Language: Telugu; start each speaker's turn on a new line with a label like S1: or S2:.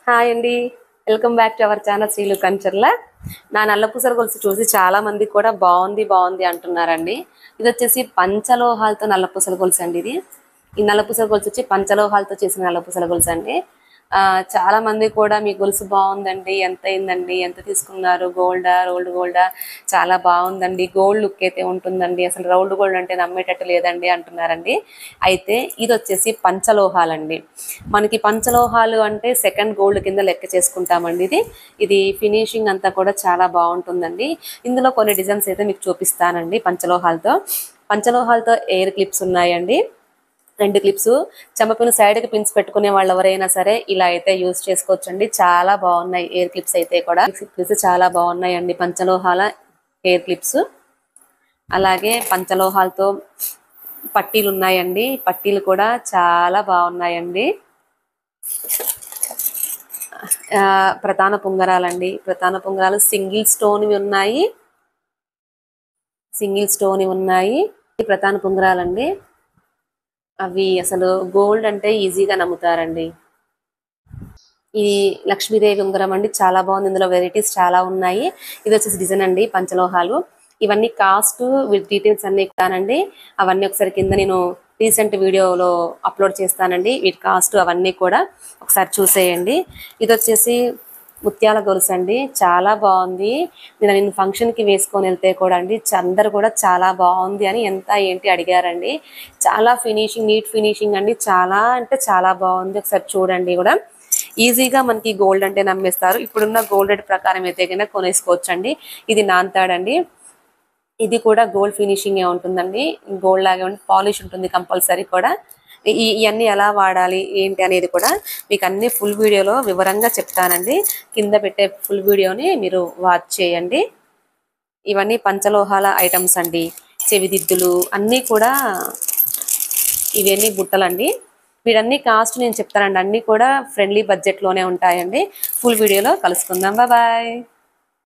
S1: హాయ్ అండి, welcome back to our channel Srilu Kancharla. నా నల్లపూసల గొలుసు చూసి చాలా మంది కూడా బాగుంది బాగుంది అంటున్నారండి. ఇది వచ్చేసి పంచలోహాలతో నల్లపూసల గొలుసు అండి. ఈ నల్లపూసల గొలుసు వచ్చి పంచలోహాలతో చేసిన నల్లపూసల గొలుసు అండి. చాలా మంది కూడా మీ గొలుసు బాగుందండి, ఎంత అయిందండి, ఎంత తీసుకున్నారు, గోల్డా రోల్డ్ గోల్డా, చాలా బాగుందండి, గోల్డ్ లుక్ అయితే ఉంటుందండి, అసలు రోల్డ్ గోల్డ్ అంటే నమ్మేటట్టు లేదండి అంటున్నారండి. అయితే ఇది వచ్చేసి పంచలోహాలండి. మనకి పంచలోహాలు అంటే సెకండ్ గోల్డ్ కింద లెక్క చేసుకుంటామండి. ఇది ఫినిషింగ్ అంతా కూడా చాలా బాగుంటుందండి. ఇందులో కొన్ని డిజైన్స్ అయితే మీకు చూపిస్తానండి. పంచలోహాలతో ఎయిర్ క్లిప్స్ ఉన్నాయండి, 2 క్లిప్స్. చెంపపిన్ సైడ్కి పిన్స్ పెట్టుకునే వాళ్ళు ఎవరైనా సరే ఇలా అయితే యూజ్ చేసుకోవచ్చండి. చాలా బాగున్నాయి ఎయిర్ క్లిప్స్ అయితే కూడా. క్లిప్స్ చాలా బాగున్నాయండి, పంచలోహాల ఎయిర్ క్లిప్స్. అలాగే పంచలోహాలతో పట్టీలు ఉన్నాయండి, పట్టీలు కూడా చాలా బాగున్నాయండి. ప్రధాన పుంగరాలండి, ప్రధాన పుంగరాలు సింగిల్ స్టోన్వి ఉన్నాయి. ప్రధాన పుంగరాలండి, అవి అసలు గోల్డ్ అంటే ఈజీగా నమ్ముతారండి. ఈ లక్ష్మీదేవి ఉంగరం అండి, చాలా బాగుంది. ఇందులో వెరైటీస్ చాలా ఉన్నాయి. ఇది వచ్చేసి డిజైన్ అండి, పంచలోహాలు. ఇవన్నీ కాస్ట్ విత్ డీటెయిల్స్ అన్ని ఇస్తానండి. అవన్నీ ఒకసారి కింద నేను రీసెంట్ వీడియోలో అప్లోడ్ చేస్తానండి. వీటి కాస్ట్ అవన్నీ కూడా ఒకసారి చూసేయండి. ఇది వచ్చేసి ముత్యాల గొలుసు అండి, చాలా బాగుంది. నేను ఫంక్షన్కి వేసుకొని వెళ్తే కూడా అండి అందరు కూడా చాలా బాగుంది అని ఎంత ఏంటి అడిగారండి. చాలా ఫినిషింగ్, నీట్ ఫినిషింగ్ అండి, చాలా అంటే చాలా బాగుంది. ఒకసారి చూడండి కూడా. ఈజీగా మనకి గోల్డ్ అంటే నమ్మేస్తారు. ఇప్పుడున్న గోల్డ్ రేట్ ప్రకారం అయితే కనుక కొనేసుకోవచ్చండి. ఇది నాన్తాడండి, ఇది కూడా గోల్డ్ ఫినిషింగ్ ఉంటుందండి. గోల్డ్ లాగే పాలిష్ ఉంటుంది కంపల్సరీ కూడా. ఇవన్నీ ఎలా వాడాలి ఏంటి అనేది కూడా మీకు అన్ని ఫుల్ వీడియోలో వివరంగా చెప్తానండి. కింద పెట్టే ఫుల్ వీడియోని మీరు వాచ్ చేయండి. ఇవన్నీ పంచలోహాల ఐటమ్స్ అండి. చెవిదిద్దులు అన్నీ కూడా, ఇవన్నీ బుట్టలండి. వీటన్ని కాస్ట్ నేను చెప్తానండి. అన్నీ కూడా ఫ్రెండ్లీ బడ్జెట్లోనే ఉంటాయండి. ఫుల్ వీడియోలో కలుసుకుందాం. బాయ్.